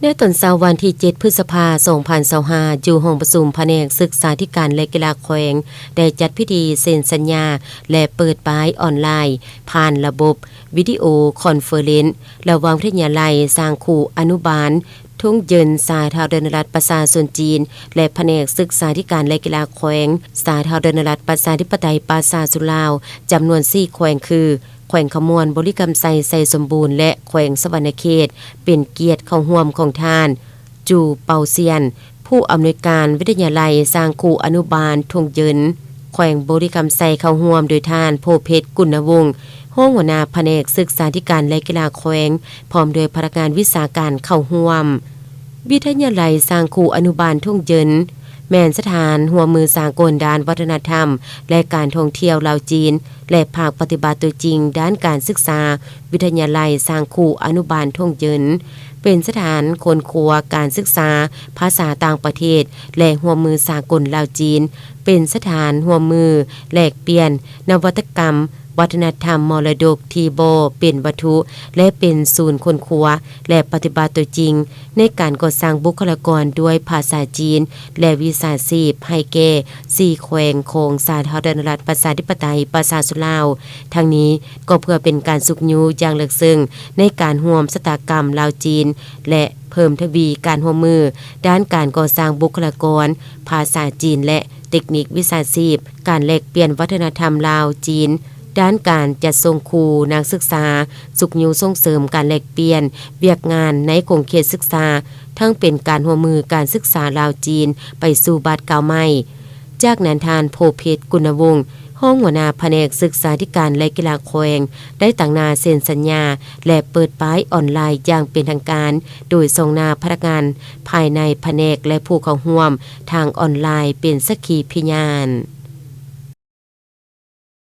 ในตอนเช้าวันที่7พฤษภาคม2025อยู่ห้องประชุมแผนกศึกษาธิการและกีฬาแขวงได้จัดพิธีเซ็นสัญญาและเปิดป้ายออนไลน์ผ่านระบบวิดีโอคอนเฟอเรนซ์ระหว่างวิทยาลัยสร้างครูอนุบาลทุ่งเยินสาธารณรัฐประชาชนจีนและแผนกศึกษาธิการและกีฬาแขวงสาธารณรัฐประชาธิปไตยประชาชนลาวจำนวน4แขวงคือแขวงขมวนบริกรรมไซสมบูรณ์และแขวงสวรรณเขตเป็นเกียรติเข้าร่วมของทานจูเปาเซียนผู้อำนวยการวิทยาลัยสร้างครูอนุบาลทุ่งเยินแขวงบริกรรมไซเข้าร่วมโดยทานโพเพชรกุณวงศ์ห้องหัวหน้าแผนกศึกษาธิการและกีฬาแขวงพร้อมโดยพนักงานวิชาการเข้าร่วมวิทยาลัยสร้างครูอนุบาลทุ่งเยินแม่นสถานหัวมือสากลด้านวัฒนธรรมและการท่องเที่ยวลาวจีนและภาคปฏิบัติตัวจริงด้านการศึกษาวิทยาลัยสร้างครูอนุบาลทุ่งเยินเป็นสถานคนครัวการศึกษาภาษาต่างประเทศและหัวมือสากลลาวจีนเป็นสถานหัวมือแลกเปลี่ยนนวัตกรรมวัฒนธรรมมรดกที่บ่เป็นวัตถุและเป็นศูนย์คนครัวและปฏิบัติตัวจริงในการก่อสร้างบุคลากรด้วยภาษาจีนและวิชาชีพให้แก่4แขวงของสาธารณรัฐประชาธิปไตยประชาชนลาวทั้งนี้ก็เพื่อเป็นการสุขยูอย่างลึกซึ้งในการร่วมชะตากรรมลาวจีนและเพิ่มทวีการร่วมมือด้านการก่อสร้างบุคลากรภาษาจีนและเทคนิควิชาชีพการแลกเปลี่ยนวัฒนธรรมลาวจีนด้านการจัดส่งครูนักศึกษาสุขยูส่งเสริมการแลกเปลี่ยนเวียกงานในคงเขตศึกษาทั้งเป็นการร่วมมือการศึกษาลาวจีนไปสู่บาทเก่าใหม่จากนั้นทานโพเพชรกุณวงศ์ห้องหัวหน้าแผนกศึกษาธิการและกีฬาแขวงได้ตั้งหน้าเซ็นสัญญาและเปิดป้ายออนไลน์อย่างเป็นทางการโดยส่งหน้าพนักงานภายในแผนกและผู้เข้าร่วมทางออนไลน์เป็นสักขีพยาน